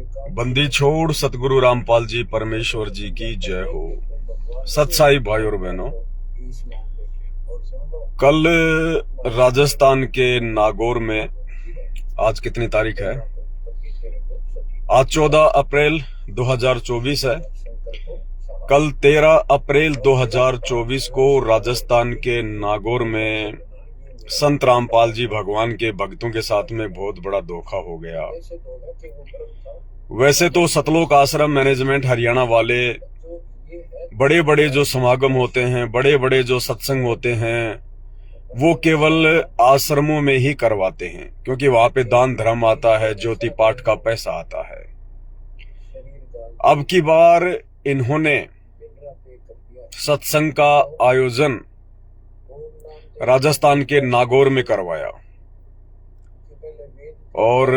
बंदी छोड़ सतगुरु रामपाल जी परमेश्वर जी की जय हो। सत्साई भाई और बहनों, कल राजस्थान के नागौर में, आज कितनी तारीख है? आज 14 अप्रैल 2024 है। कल 13 अप्रैल 2024 को राजस्थान के नागौर में संत रामपाल जी भगवान के भक्तों के साथ में बहुत बड़ा धोखा हो गया। वैसे तो सतलोक आश्रम मैनेजमेंट हरियाणा वाले बड़े बड़े जो समागम होते हैं, बड़े बड़े जो सत्संग होते हैं, वो केवल आश्रमों में ही करवाते हैं, क्योंकि वहां पे दान धर्म आता है, ज्योति पाठ का पैसा आता है। अब की बार इन्होंने सत्संग का आयोजन राजस्थान के नागौर में करवाया और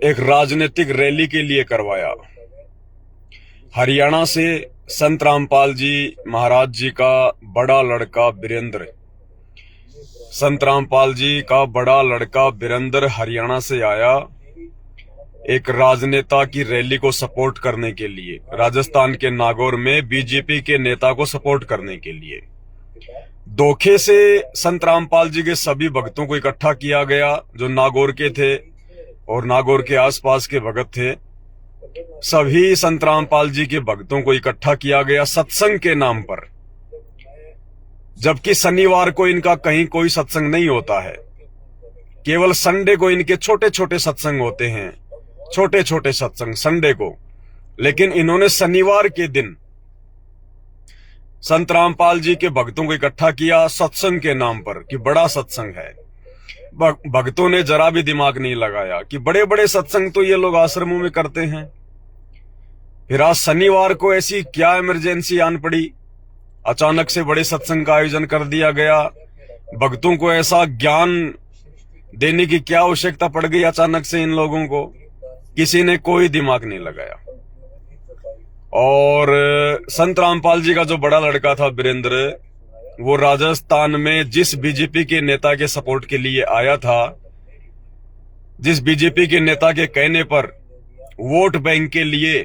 एक राजनीतिक रैली के लिए करवाया। हरियाणा से संत रामपाल जी महाराज जी का बड़ा लड़का वीरेंद्र, संत रामपाल जी का बड़ा लड़का वीरेंद्र हरियाणा से आया एक राजनेता की रैली को सपोर्ट करने के लिए, राजस्थान के नागौर में बीजेपी के नेता को सपोर्ट करने के लिए। धोखे से संत रामपाल जी के सभी भक्तों को इकट्ठा किया गया, जो नागौर के थे और नागौर के आसपास के भगत थे। सभी संत रामपाल जी के भक्तों को इकट्ठा किया गया सत्संग के नाम पर, जबकि शनिवार को इनका कहीं कोई सत्संग नहीं होता है। केवल संडे को इनके छोटे छोटे सत्संग होते हैं, छोटे छोटे सत्संग संडे को। लेकिन इन्होंने शनिवार के दिन संत रामपाल जी के भक्तों को इकट्ठा किया सत्संग के नाम पर कि बड़ा सत्संग है। भक्तों ने जरा भी दिमाग नहीं लगाया कि बड़े बड़े सत्संग तो ये लोग आश्रमों में करते हैं। फिर आज शनिवार को ऐसी क्या इमरजेंसी आन पड़ी, अचानक से बड़े सत्संग का आयोजन कर दिया गया। भक्तों को ऐसा ज्ञान देने की क्या आवश्यकता पड़ गई अचानक से इन लोगों को? किसी ने कोई दिमाग नहीं लगाया। और संत रामपाल जी का जो बड़ा लड़का था वीरेंद्र, वो राजस्थान में जिस बीजेपी के नेता के सपोर्ट के लिए आया था, जिस बीजेपी के नेता के कहने पर वोट बैंक के लिए,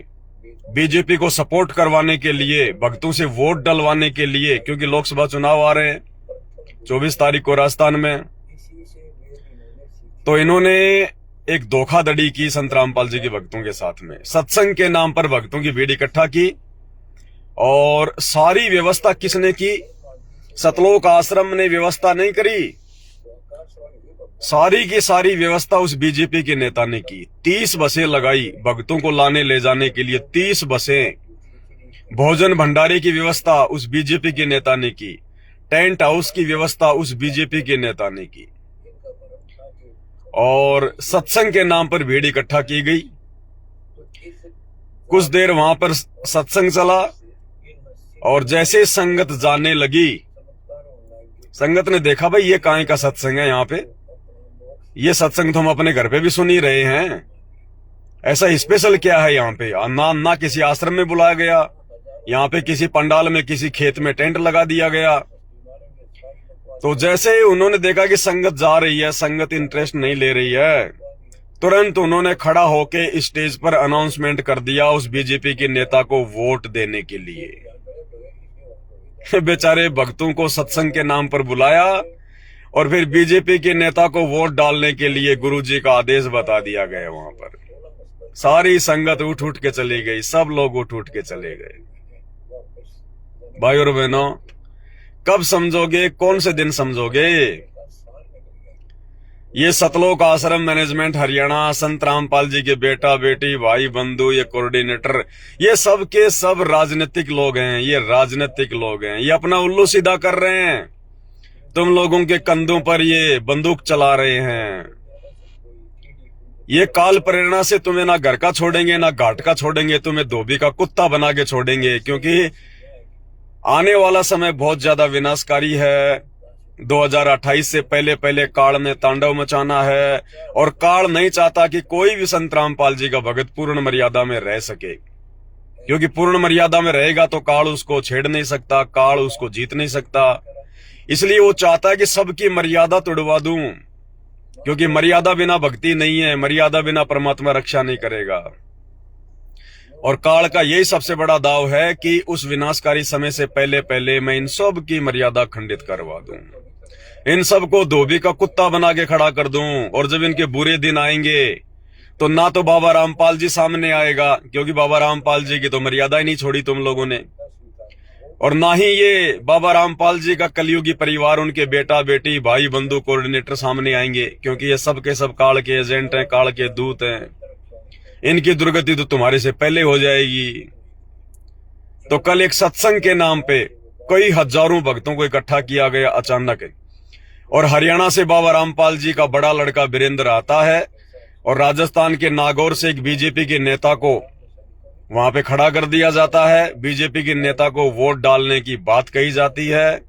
बीजेपी को सपोर्ट करवाने के लिए, भक्तों से वोट डलवाने के लिए, क्योंकि लोकसभा चुनाव आ रहे हैं 24 तारीख को राजस्थान में, तो इन्होंने एक धोखाधड़ी की संत रामपाल जी के भक्तों के साथ में। सत्संग के नाम पर भक्तों की भीड़ इकट्ठा की और सारी व्यवस्था किसने की? सतलोक आश्रम ने व्यवस्था नहीं करी, सारी की सारी व्यवस्था उस बीजेपी के नेता ने की। 30 बसें लगाई भक्तों को लाने ले जाने के लिए, 30 बसें। भोजन भंडारे की व्यवस्था उस बीजेपी के नेता ने की, टेंट हाउस की व्यवस्था उस बीजेपी के नेता ने की, और सत्संग के नाम पर भीड़ इकट्ठा की गई। कुछ देर वहां पर सत्संग चला और जैसे संगत जाने लगी, संगत ने देखा भाई ये काहे का सत्संग है, यहाँ पे ये सत्संग तो हम अपने घर पे भी सुन ही रहे हैं, ऐसा स्पेशल क्या है यहाँ पे? ना किसी आश्रम में बुलाया गया, यहाँ पे किसी पंडाल में, किसी खेत में टेंट लगा दिया गया। तो जैसे ही उन्होंने देखा कि संगत जा रही है, संगत इंटरेस्ट नहीं ले रही है, तुरंत उन्होंने खड़ा होके स्टेज पर अनाउंसमेंट कर दिया उस बीजेपी के नेता को वोट देने के लिए। बेचारे भक्तों को सत्संग के नाम पर बुलाया और फिर बीजेपी के नेता को वोट डालने के लिए गुरुजी का आदेश बता दिया गया। वहां पर सारी संगत उठ उठ के चली गई, सब लोग उठ उठ के चले गए। भाई और बहनों, कब समझोगे? कौन से दिन समझोगे? ये सतलोक आश्रम मैनेजमेंट हरियाणा, संत रामपाल जी के बेटा बेटी, भाई बंधु, ये कोऑर्डिनेटर, ये सब के सब राजनीतिक लोग हैं। ये राजनीतिक लोग हैं, ये अपना उल्लू सीधा कर रहे हैं। तुम लोगों के कंधों पर ये बंदूक चला रहे हैं। ये काल प्रेरणा से तुम्हें ना घर का छोड़ेंगे ना घाट का छोड़ेंगे, तुम्हें धोबी का कुत्ता बना के छोड़ेंगे, क्योंकि आने वाला समय बहुत ज्यादा विनाशकारी है। 2028 से पहले पहले काल ने तांडव मचाना है, और काल नहीं चाहता कि कोई भी संत रामपाल जी का भगत पूर्ण मर्यादा में रह सके, क्योंकि पूर्ण मर्यादा में रहेगा तो काल उसको छेड़ नहीं सकता, काल उसको जीत नहीं सकता। इसलिए वो चाहता है कि सबकी मर्यादा तोड़वा दूं, क्योंकि मर्यादा बिना भक्ति नहीं है, मर्यादा बिना परमात्मा रक्षा नहीं करेगा। और काल का यही सबसे बड़ा दाव है कि उस विनाशकारी समय से पहले पहले मैं इन सब की मर्यादा खंडित करवा दूं, इन सबको धोबी का कुत्ता बना के खड़ा कर दूं। और जब इनके बुरे दिन आएंगे तो ना तो बाबा रामपाल जी सामने आएगा, क्योंकि बाबा रामपाल जी की तो मर्यादा ही नहीं छोड़ी तुम लोगों ने, और ना ही ये बाबा रामपाल जी का कलयुगी परिवार, उनके बेटा बेटी भाई बंधु कोऑर्डिनेटर सामने आएंगे, क्योंकि ये सब के सब काल के एजेंट हैं, काल के दूत हैं। इनकी दुर्गति तो तुम्हारे से पहले हो जाएगी। तो कल एक सत्संग के नाम पे कई हजारों भक्तों को इकट्ठा किया गया अचानक, और हरियाणा से बाबा रामपाल जी का बड़ा लड़का वीरेंद्र आता है, और राजस्थान के नागौर से एक बीजेपी के नेता को वहां पे खड़ा कर दिया जाता है। बीजेपी के नेता को वोट डालने की बात कही जाती है,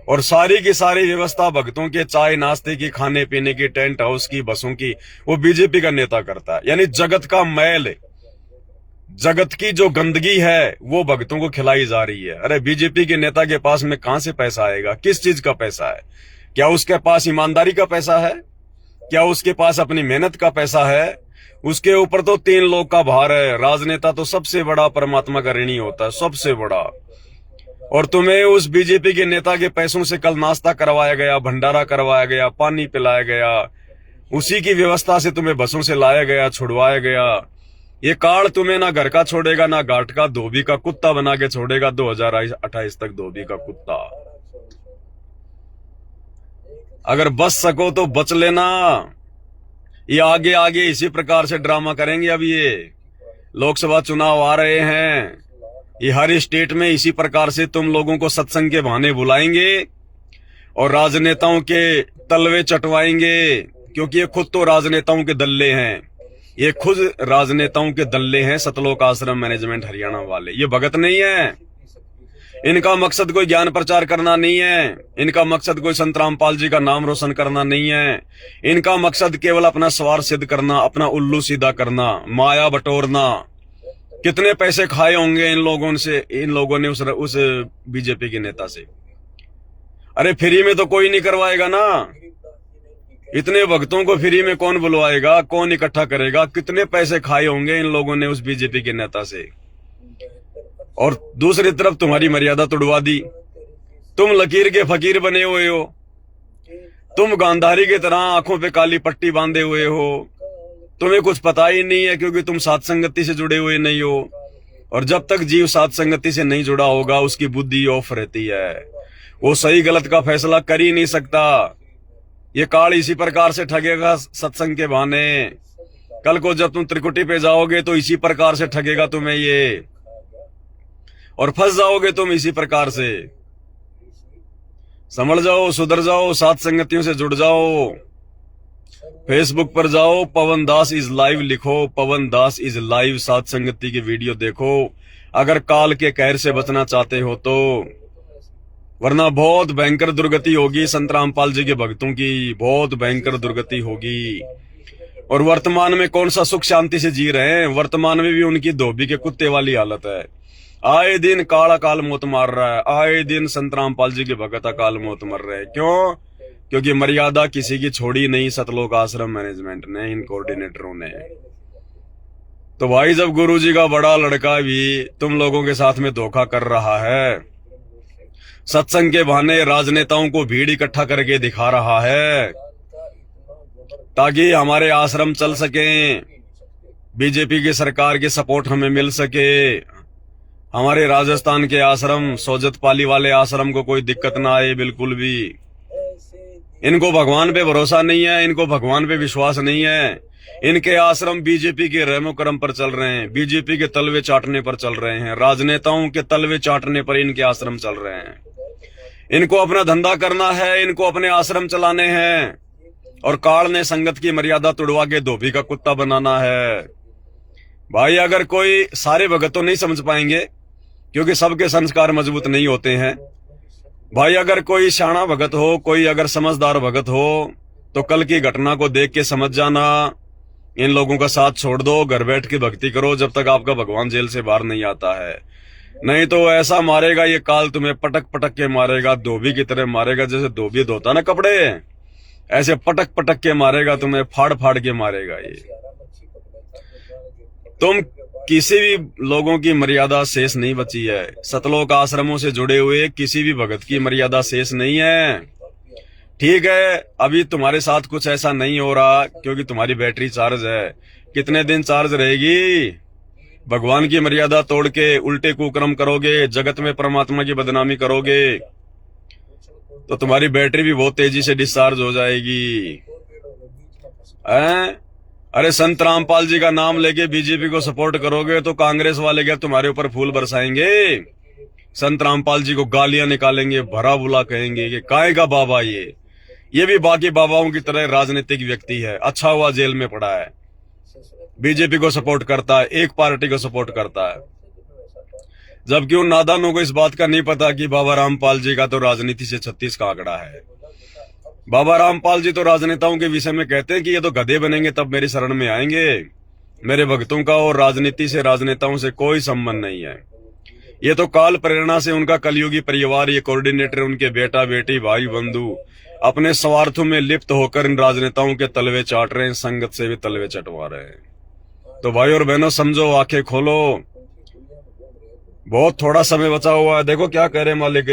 और सारी की सारी व्यवस्था भक्तों के चाय नाश्ते की, खाने पीने की, टेंट हाउस की, बसों की, वो बीजेपी का नेता करता है। यानी जगत का मैल, जगत की जो गंदगी है वो भक्तों को खिलाई जा रही है। अरे बीजेपी के नेता के पास में कहां से पैसा आएगा? किस चीज का पैसा है? क्या उसके पास ईमानदारी का पैसा है? क्या उसके पास अपनी मेहनत का पैसा है? उसके ऊपर तो 3 लोग का भार है। राजनेता तो सबसे बड़ा परमात्मा का ऋणी होता है, सबसे बड़ा। और तुम्हें उस बीजेपी के नेता के पैसों से कल नाश्ता करवाया गया, भंडारा करवाया गया, पानी पिलाया गया, उसी की व्यवस्था से तुम्हें बसों से लाया गया, छुड़वाया गया। ये काल तुम्हें ना घर का छोड़ेगा ना घाट का, धोबी का कुत्ता बना के छोड़ेगा 2028 तक, धोबी का कुत्ता। अगर बच सको तो बच लेना। ये आगे आगे इसी प्रकार से ड्रामा करेंगे। अब ये लोकसभा चुनाव आ रहे हैं, ये हर स्टेट में इसी प्रकार से तुम लोगों को सत्संग के बहाने बुलाएंगे और राजनेताओं के तलवे चटवाएंगे, क्योंकि ये खुद तो राजनेताओं के दल्ले हैं। ये खुद राजनेताओं के दल्ले हैं, सतलोक आश्रम मैनेजमेंट हरियाणा वाले। ये भगत नहीं है। इनका मकसद कोई ज्ञान प्रचार करना नहीं है, इनका मकसद कोई संत रामपाल जी का नाम रोशन करना नहीं है। इनका मकसद केवल अपना स्वार्थ सिद्ध करना, अपना उल्लू सीधा करना, माया बटोरना। कितने पैसे खाए होंगे इन लोगों ने उस बीजेपी के नेता से। अरे फ्री में तो कोई नहीं करवाएगा ना। इतने भक्तों को फ्री में कौन बुलवाएगा, कौन इकट्ठा करेगा? कितने पैसे खाए होंगे इन लोगों ने उस बीजेपी के नेता से। और दूसरी तरफ तुम्हारी मर्यादा तोड़वा दी। तुम लकीर के फकीर बने हुए हो, तुम गांधारी की तरह आंखों पे काली पट्टी बांधे हुए हो। तुम्हें कुछ पता ही नहीं है, क्योंकि तुम साथ संगति से जुड़े हुए नहीं हो। और जब तक जीव साथ संगति से नहीं जुड़ा होगा, उसकी बुद्धि ऑफ रहती है, वो सही गलत का फैसला कर ही नहीं सकता। ये काल इसी प्रकार से ठगेगा सत्संग के बहाने। कल को जब तुम त्रिकुटी पे जाओगे तो इसी प्रकार से ठगेगा तुम्हें ये, और फंस जाओगे तुम इसी प्रकार से। संभल जाओ, सुधर जाओ, साथ संगतियों से जुड़ जाओ। फेसबुक पर जाओ, पवन दास इज लाइव लिखो, पवन दास इज लाइव, साथ संगति की वीडियो देखो अगर काल के कहर से बचना चाहते हो तो। वरना बहुत भयंकर दुर्गति होगी संत रामपाल जी के भक्तों की, बहुत भयंकर दुर्गति होगी। और वर्तमान में कौन सा सुख शांति से जी रहे हैं? वर्तमान में भी उनकी धोबी के कुत्ते वाली हालत है। आए दिन काल अकाल मौत मार रहा है, आए दिन संत रामपाल जी के भगत अकाल मौत मर रहे हैं। क्यों? क्योंकि मर्यादा किसी की छोड़ी नहीं सतलोक आश्रम मैनेजमेंट ने, इन कोऑर्डिनेटरों ने। तो भाई जब गुरुजी का बड़ा लड़का भी तुम लोगों के साथ में धोखा कर रहा है, सत्संग के बहाने राजनेताओं को भीड़ इकट्ठा करके दिखा रहा है ताकि हमारे आश्रम चल सकें, बीजेपी की सरकार की सपोर्ट हमें मिल सके, हमारे राजस्थान के आश्रम, सोजत पाली वाले आश्रम को कोई दिक्कत ना आए बिल्कुल भी। इनको भगवान पे भरोसा नहीं है, इनको भगवान पे विश्वास नहीं है। इनके आश्रम बीजेपी के रहमो करम पर चल रहे हैं, बीजेपी के तलवे चाटने पर चल रहे हैं, राजनेताओं के तलवे चाटने पर इनके आश्रम चल रहे हैं। इनको अपना धंधा करना है, इनको अपने आश्रम चलाने हैं, और काल ने संगत की मर्यादा तोड़वा के धोबी का कुत्ता बनाना है। भाई अगर कोई, सारे भगत तो नहीं समझ पाएंगे क्योंकि सबके संस्कार मजबूत नहीं होते हैं। भाई अगर कोई शाना भगत हो, कोई अगर समझदार भगत हो, तो कल की घटना को देख के समझ जाना, इन लोगों का साथ छोड़ दो, घर बैठ के भक्ति करो जब तक आपका भगवान जेल से बाहर नहीं आता है। नहीं तो ऐसा मारेगा ये काल, तुम्हें पटक पटक के मारेगा, धोबी की तरह मारेगा। जैसे धोबी धोता ना कपड़े, ऐसे पटक पटक के मारेगा तुम्हें, फाड़ फाड़ के मारेगा ये। तुम किसी भी लोगों की मर्यादा शेष नहीं बची है। सतलोक आश्रमों से जुड़े हुए किसी भी भगत की मर्यादा शेष नहीं है। ठीक है, अभी तुम्हारे साथ कुछ ऐसा नहीं हो रहा क्योंकि तुम्हारी बैटरी चार्ज है। कितने दिन चार्ज रहेगी? भगवान की मर्यादा तोड़ के उल्टे कुकर्म करोगे, जगत में परमात्मा की बदनामी करोगे तो तुम्हारी बैटरी भी बहुत तेजी से डिस्चार्ज हो जाएगी। अरे संत रामपाल जी का नाम लेके बीजेपी को सपोर्ट करोगे तो कांग्रेस वाले क्या तुम्हारे ऊपर फूल बरसाएंगे? संत रामपाल जी को गालियां निकालेंगे, भरा बुला कहेंगे कि काय का बाबा ये भी बाकी बाबाओं की तरह राजनीतिक व्यक्ति है, अच्छा हुआ जेल में पड़ा है, बीजेपी को सपोर्ट करता है, एक पार्टी को सपोर्ट करता है। जबकि उन नादानों को इस बात का नहीं पता कि बाबा रामपाल जी का तो राजनीति से 36 का आंकड़ा है। बाबा रामपाल जी तो राजनेताओं के विषय में कहते हैं कि ये तो गधे बनेंगे तब मेरी शरण में आएंगे। मेरे भक्तों का और राजनीति से, राजनेताओं से कोई संबंध नहीं है। ये तो काल प्रेरणा से उनका कलयुगी परिवार, ये कोऑर्डिनेटर, उनके बेटा बेटी भाई बंधु अपने स्वार्थों में लिप्त होकर इन राजनेताओं के तलवे चाट रहे हैं, संगत से भी तलवे चटवा रहे हैं। तो भाई और बहनों समझो, आंखें खोलो, बहुत थोड़ा समय बचा हुआ है। देखो क्या कह रहे मालिक,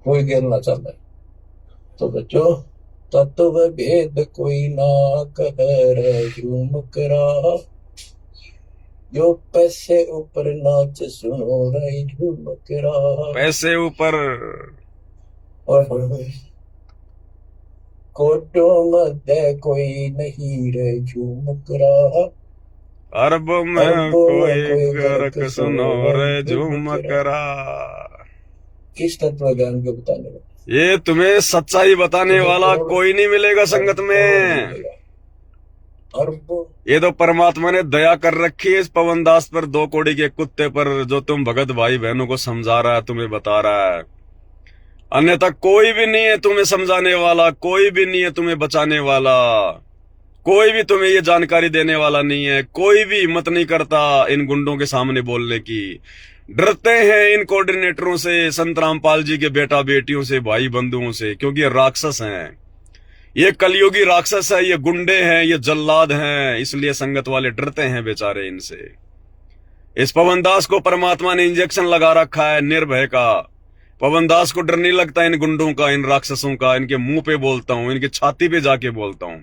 कोई गिरना चाहता है तो बच्चों, तत्व भेद कोई ना कह झूम करा, जो पैसे ऊपर नाच सुनो रे झूम करा। पैसे ऊपर कोटो मध्य कोई नहीं रे झूम करा, अरब में कोई गर्क सुनो रे झूम करा। किस तत्व ज्ञान को बताने वाला? ये तुम्हें सच्चाई बताने वाला कोई नहीं मिलेगा संगत में। ये तो परमात्मा ने दया कर रखी है इस पवन दास पर, 2 कौड़ी के कुत्ते पर, जो तुम भगत भाई बहनों को समझा रहा है, तुम्हें बता रहा है। अन्यथा कोई भी नहीं है तुम्हें समझाने वाला, कोई भी नहीं है तुम्हें बचाने वाला, कोई भी तुम्हें ये जानकारी देने वाला नहीं है। कोई भी हिम्मत नहीं करता इन गुंडों के सामने बोलने की। डरते हैं इन कोऑर्डिनेटरों से, संत रामपाल जी के बेटा बेटियों से, भाई बंधुओं से, क्योंकि ये राक्षस हैं, ये कलयुगी राक्षस है, ये गुंडे हैं, ये जल्लाद हैं। इसलिए संगत वाले डरते हैं बेचारे इनसे। इस पवन दास को परमात्मा ने इंजेक्शन लगा रखा है निर्भय का। पवन दास को डर नहीं लगता इन गुंडों का, इन राक्षसों का। इनके मुंह पे बोलता हूं, इनकी छाती पे जाके बोलता हूं,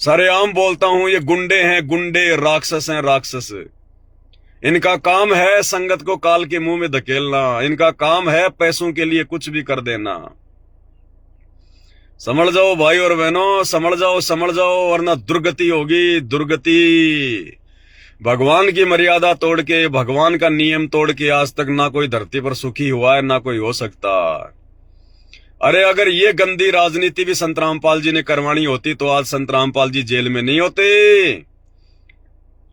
सरेआम बोलता हूं, ये गुंडे हैं, गुंडे, राक्षस हैं, राक्षस। इनका काम है संगत को काल के मुंह में धकेलना, इनका काम है पैसों के लिए कुछ भी कर देना। समझ जाओ भाई और बहनों, समझ जाओ, वरना दुर्गति होगी, दुर्गति। भगवान की मर्यादा तोड़ के, भगवान का नियम तोड़ के आज तक ना कोई धरती पर सुखी हुआ है, ना कोई हो सकता। अरे अगर ये गंदी राजनीति भी संत रामपाल जी ने करवानी होती तो आज संत रामपाल जी जेल में नहीं होते।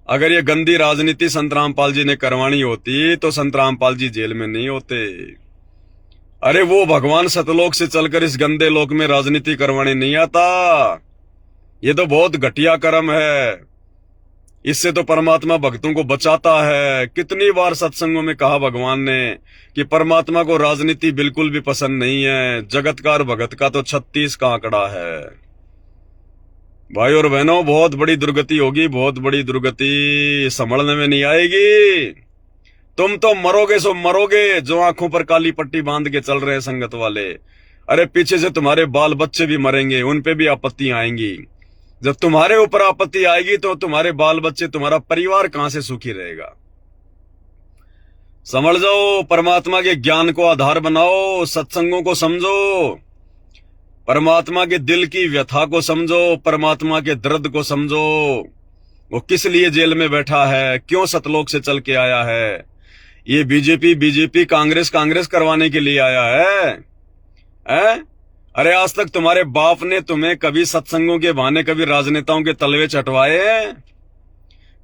अगर ये गंदी राजनीति संत रामपाल जी ने करवानी होती तो संत रामपाल जी जेल में नहीं होते। अरे वो भगवान सतलोक से चलकर इस गंदे लोक में राजनीति करवाने नहीं आता। ये तो बहुत घटिया कर्म है। इससे तो परमात्मा भक्तों को बचाता है। कितनी बार सत्संगों में कहा भगवान ने कि परमात्मा को राजनीति बिल्कुल भी पसंद नहीं है। जगत का और भगत का तो 36 का आंकड़ा है। भाई और बहनों, बहुत बड़ी दुर्गति होगी, बहुत बड़ी दुर्गति, संभलने में नहीं आएगी। तुम तो मरोगे सो मरोगे, जो आंखों पर काली पट्टी बांध के चल रहे हैं संगत वाले। अरे पीछे से तुम्हारे बाल बच्चे भी मरेंगे, उन पे भी आपत्तियां आएंगी। जब तुम्हारे ऊपर आपत्ति आएगी तो तुम्हारे बाल बच्चे, तुम्हारा परिवार कहां से सुखी रहेगा। समझ जाओ, परमात्मा के ज्ञान को आधार बनाओ, सत्संगों को समझो, परमात्मा के दिल की व्यथा को समझो, परमात्मा के दर्द को समझो। वो किस लिए जेल में बैठा है, क्यों सतलोक से चल के आया है। ये बीजेपी कांग्रेस करवाने के लिए आया है? अरे आज तक तुम्हारे बाप ने तुम्हें कभी सत्संगों के बहाने, कभी राजनेताओं के तलवे चटवाए हैं?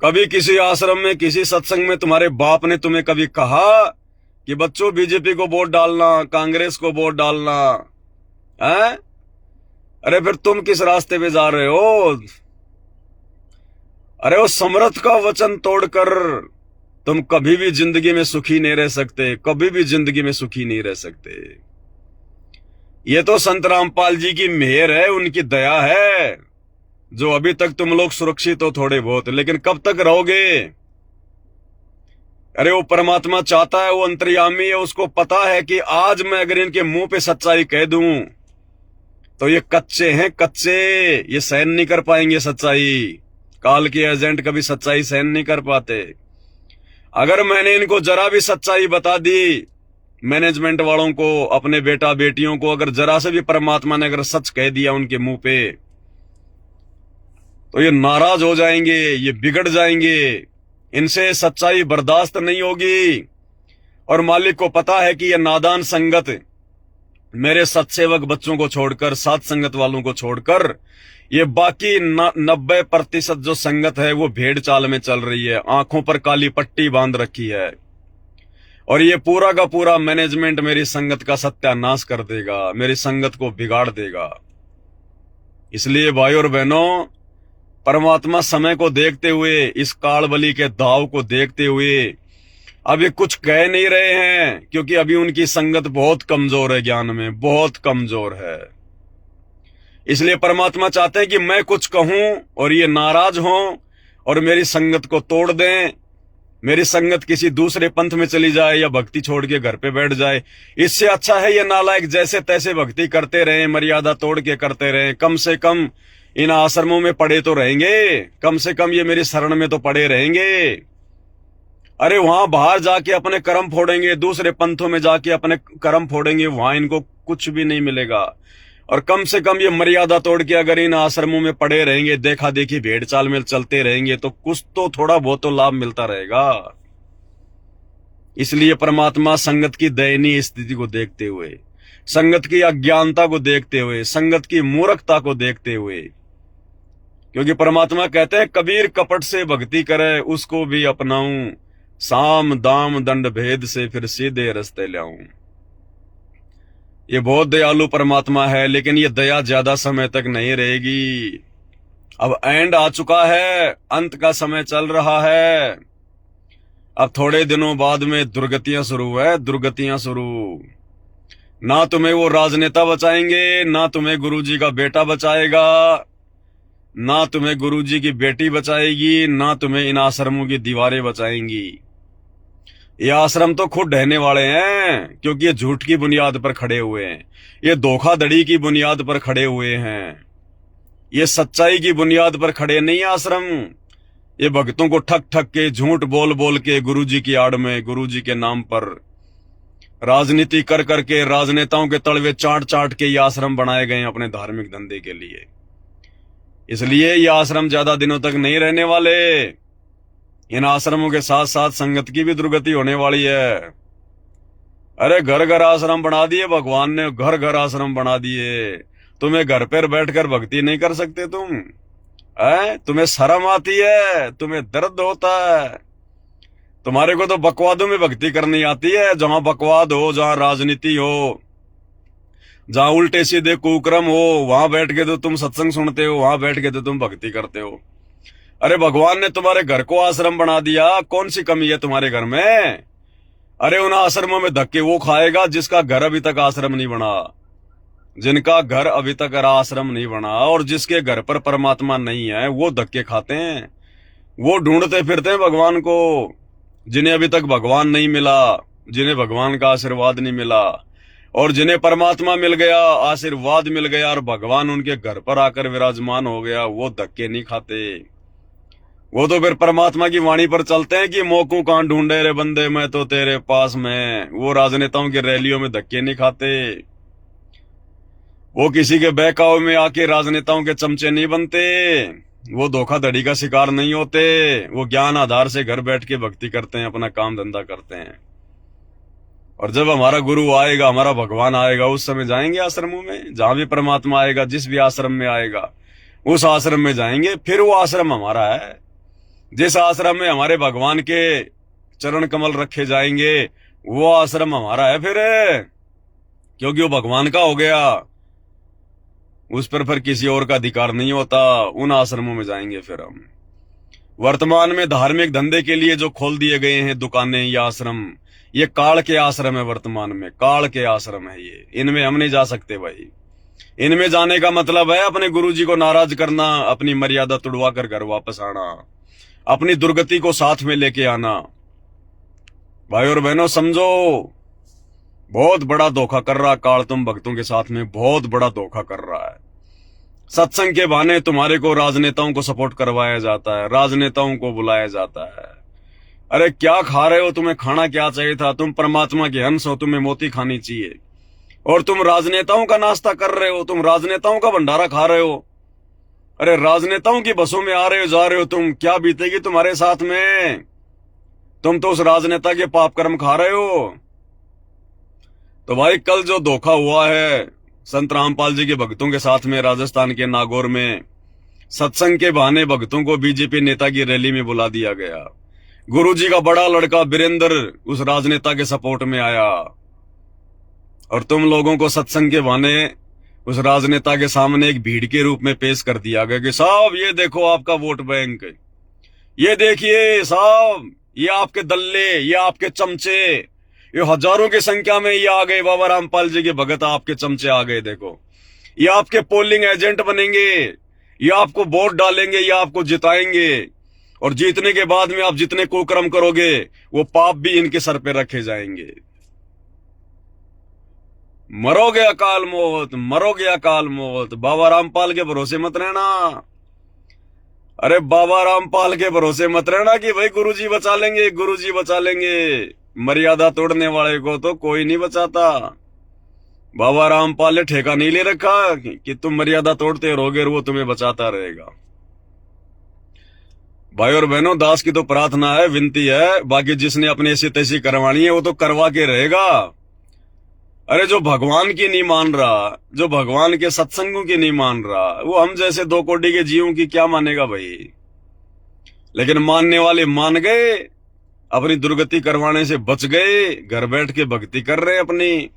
कभी किसी आश्रम में, किसी सत्संग में तुम्हारे बाप ने तुम्हें कभी कहा कि बच्चों बीजेपी को वोट डालना, कांग्रेस को वोट डालना है? अरे फिर तुम किस रास्ते पे जा रहे हो? अरे वो समर्थ का वचन तोड़कर तुम कभी भी जिंदगी में सुखी नहीं रह सकते, कभी भी जिंदगी में सुखी नहीं रह सकते। ये तो संत रामपाल जी की मेहर है, उनकी दया है। जो अभी तक तुम लोग सुरक्षित हो थोड़े बहुत, लेकिन कब तक रहोगे? अरे वो परमात्मा चाहता है, वो अंतर्यामी है, उसको पता है कि आज मैं अगर इनके मुंह पे सच्चाई कह दूं तो ये कच्चे हैं, कच्चे, ये सहन नहीं कर पाएंगे सच्चाई। काल के एजेंट कभी सच्चाई सहन नहीं कर पाते। अगर मैंने इनको जरा भी सच्चाई बता दी, मैनेजमेंट वालों को, अपने बेटा बेटियों को, अगर जरा से भी परमात्मा ने अगर सच कह दिया उनके मुंह पे, तो ये नाराज हो जाएंगे, ये बिगड़ जाएंगे, इनसे सच्चाई बर्दाश्त नहीं होगी। और मालिक को पता है कि ये नादान संगत, मेरे सत्सेवक बच्चों को छोड़कर, सात संगत वालों को छोड़कर, ये बाकी 90% जो संगत है वो भेड़ चाल में चल रही है, आंखों पर काली पट्टी बांध रखी है। और ये पूरा का पूरा मैनेजमेंट मेरी संगत का सत्यानाश कर देगा, मेरी संगत को बिगाड़ देगा। इसलिए भाइयों और बहनों, परमात्मा समय को देखते हुए, इस कालबली के दाव को देखते हुए अभी कुछ कह नहीं रहे हैं, क्योंकि अभी उनकी संगत बहुत कमजोर है, ज्ञान में बहुत कमजोर है। इसलिए परमात्मा चाहते हैं कि मैं कुछ कहूं और ये नाराज हों और मेरी संगत को तोड़ दें, मेरी संगत किसी दूसरे पंथ में चली जाए या भक्ति छोड़ के घर पे बैठ जाए। इससे अच्छा है ये नालायक जैसे तैसे भक्ति करते रहें, मर्यादा तोड़ के करते रहें। कम से कम इन आश्रमों में पड़े तो रहेंगे, कम से कम ये मेरी शरण में तो पड़े रहेंगे। अरे वहां बाहर जाके अपने कर्म फोड़ेंगे, दूसरे पंथों में जाके अपने कर्म फोड़ेंगे, वहां इनको कुछ भी नहीं मिलेगा। और कम से कम ये मर्यादा तोड़ के अगर इन आश्रमों में पड़े रहेंगे, देखा देखी भेड़ चाल में चलते रहेंगे, तो कुछ तो थोड़ा बहुत तो लाभ मिलता रहेगा। इसलिए परमात्मा संगत की दयनीय स्थिति को देखते हुए, संगत की अज्ञानता को देखते हुए, संगत की मूर्खता को देखते हुए, क्योंकि परमात्मा कहते हैं कबीर कपट से भक्ति करे उसको भी अपनाऊं, साम दाम दंड भेद से फिर सीधे रास्ते लाऊं। ये बहुत दयालु परमात्मा है, लेकिन ये दया ज्यादा समय तक नहीं रहेगी। अब एंड आ चुका है, अंत का समय चल रहा है। अब थोड़े दिनों बाद में दुर्गतियां शुरू है, दुर्गतियां शुरू। ना तुम्हें वो राजनेता बचाएंगे, ना तुम्हें गुरुजी का बेटा बचाएगा, ना तुम्हें गुरुजी की बेटी बचाएगी, ना तुम्हें इन आश्रमों की दीवारें बचाएंगी। ये आश्रम तो खुद ढहने वाले हैं, क्योंकि ये झूठ की बुनियाद पर खड़े हुए हैं, ये धोखाधड़ी की बुनियाद पर खड़े हुए हैं, ये सच्चाई की बुनियाद पर खड़े नहीं आश्रम। ये भक्तों को ठग ठग के, झूठ बोल बोल के, गुरुजी की आड़ में, गुरुजी के नाम पर राजनीति कर करके, राजनेताओं के तलवे चाट चाट के ये आश्रम बनाए गए हैं अपने धार्मिक धंधे के लिए। इसलिए ये आश्रम ज्यादा दिनों तक नहीं रहने वाले। इन आश्रमों के साथ साथ संगत की भी दुर्गति होने वाली है। अरे घर घर आश्रम बना दिए भगवान ने, घर घर आश्रम बना दिए। तुम्हें घर पर बैठकर भक्ति नहीं कर सकते तुम? तुम्हें शर्म आती है, तुम्हें दर्द होता है। तुम्हारे को तो बकवादों में भक्ति करनी आती है, जहां बकवाद हो, जहां राजनीति हो, जहां उल्टे सीधे कुक्रम हो, वहां बैठ के तो तुम सत्संग सुनते हो, वहां बैठ के तो तुम भक्ति करते हो। अरे भगवान ने तुम्हारे घर को आश्रम बना दिया, कौन सी कमी है तुम्हारे घर में? अरे उन आश्रमों में धक्के वो खाएगा जिसका घर अभी तक आश्रम नहीं बना, जिनका घर अभी तक आश्रम नहीं बना, और जिसके घर पर परमात्मा नहीं है वो धक्के खाते हैं, वो ढूंढते फिरते हैं भगवान को। जिन्हें अभी तक भगवान नहीं मिला, जिन्हें भगवान का आशीर्वाद नहीं मिला, और जिन्हें परमात्मा मिल गया, आशीर्वाद मिल गया और भगवान उनके घर पर आकर विराजमान हो गया, वो धक्के नहीं खाते। वो तो फिर परमात्मा की वाणी पर चलते हैं कि मोकू कहां ढूंढे रे बंदे, मैं तो तेरे पास में। वो राजनेताओं की रैलियों में धक्के नहीं खाते, वो किसी के बहकावे में आके राजनेताओं के चमचे नहीं बनते, वो धोखाधड़ी का शिकार नहीं होते। वो ज्ञान आधार से घर बैठ के भक्ति करते हैं, अपना काम धंधा करते हैं। और जब हमारा गुरु आएगा, हमारा भगवान आएगा, उस समय जाएंगे आश्रमों में। जहां भी परमात्मा आएगा, जिस भी आश्रम में आएगा, उस आश्रम में जाएंगे। फिर वो आश्रम हमारा है। जिस आश्रम में हमारे भगवान के चरण कमल रखे जाएंगे, वो आश्रम हमारा है फिर, क्योंकि वो भगवान का हो गया। उस पर फिर किसी और का अधिकार नहीं होता। उन आश्रमों में जाएंगे फिर हम। वर्तमान में धार्मिक धंधे के लिए जो खोल दिए गए हैं दुकानें या आश्रम, ये काल के आश्रम है। वर्तमान में काल के आश्रम है ये, इनमें हम नहीं जा सकते भाई। इनमें जाने का मतलब है अपने गुरुजी को नाराज करना, अपनी मर्यादा तुड़वा कर घर वापस आना, अपनी दुर्गति को साथ में लेके आना। भाई और बहनों समझो, बहुत बड़ा धोखा कर रहा काल तुम भक्तों के साथ में, बहुत बड़ा धोखा कर रहा है। सत्संग के बहाने तुम्हारे को राजनेताओं को सपोर्ट करवाया जाता है, राजनेताओं को बुलाया जाता है। अरे क्या खा रहे हो? तुम्हें खाना क्या चाहिए था? तुम परमात्मा के अंश हो, तुम्हें मोती खानी चाहिए, और तुम राजनेताओं का नाश्ता कर रहे हो, तुम राजनेताओं का भंडारा खा रहे हो। अरे राजनेताओं की बसों में आ रहे हो, जा रहे हो, तुम क्या बीतेगी तुम्हारे साथ में? तुम तो उस राजनेता के पाप कर्म खा रहे हो। तो भाई कल जो धोखा हुआ है संत रामपाल जी के भक्तों के साथ में राजस्थान के नागौर में, सत्संग के बहाने भक्तों को बीजेपी नेता की रैली में बुला दिया गया। गुरुजी का बड़ा लड़का वीरेंद्र उस राजनेता के सपोर्ट में आया, और तुम लोगों को सत्संग के बहाने उस राजनेता के सामने एक भीड़ के रूप में पेश कर दिया गया कि साहब ये देखो आपका वोट बैंक, ये देखिए साहब ये आपके दल्ले, ये आपके चमचे, ये हजारों की संख्या में ये आ गए, बाबा रामपाल जी के भगत आपके चमचे आ गए, देखो ये आपके पोलिंग एजेंट बनेंगे, ये आपको वोट डालेंगे, ये आपको जिताएंगे, और जीतने के बाद में आप जितने कुकर्म करोगे वो पाप भी इनके सर पे रखे जाएंगे। मरोगे अकाल मौत, मरोगे अकाल मौत। बाबा रामपाल के भरोसे मत रहना। अरे बाबा रामपाल के भरोसे मत रहना कि भाई गुरुजी बचा लेंगे, गुरुजी बचा लेंगे। मर्यादा तोड़ने वाले को तो कोई नहीं बचाता। बाबा रामपाल ने ठेका नहीं ले रखा कि तुम मर्यादा तोड़ते रहोगे और वो तुम्हें बचाता रहेगा। भाई और बहनों, दास की तो प्रार्थना है, विनती है, बाकी जिसने अपनी ऐसी तैसी करवानी है वो तो करवा के रहेगा। अरे जो भगवान की नहीं मान रहा, जो भगवान के सत्संगों की नहीं मान रहा, वो हम जैसे 2 कोटि के जीवों की क्या मानेगा भाई। लेकिन मानने वाले मान गए, अपनी दुर्गति करवाने से बच गए, घर बैठ के भक्ति कर रहे अपनी।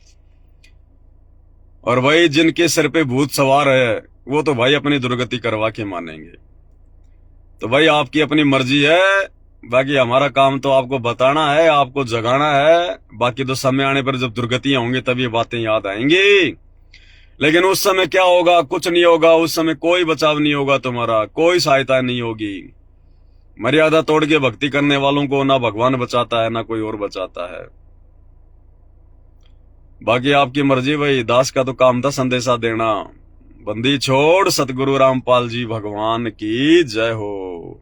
और भाई जिनके सिर पे भूत सवार है वो तो भाई अपनी दुर्गति करवा के मानेंगे। तो भाई आपकी अपनी मर्जी है, बाकी हमारा काम तो आपको बताना है, आपको जगाना है। बाकी तो समय आने पर जब दुर्गतियां होंगी तब ये बातें याद आएंगी। लेकिन उस समय क्या होगा? कुछ नहीं होगा। उस समय कोई बचाव नहीं होगा तुम्हारा, कोई सहायता नहीं होगी। मर्यादा तोड़ के भक्ति करने वालों को ना भगवान बचाता है ना कोई और बचाता है। बाकी आपकी मर्जी भाई, दास का तो काम था संदेशा देना। बंदी छोड़, सतगुरु रामपाल जी भगवान की जय हो।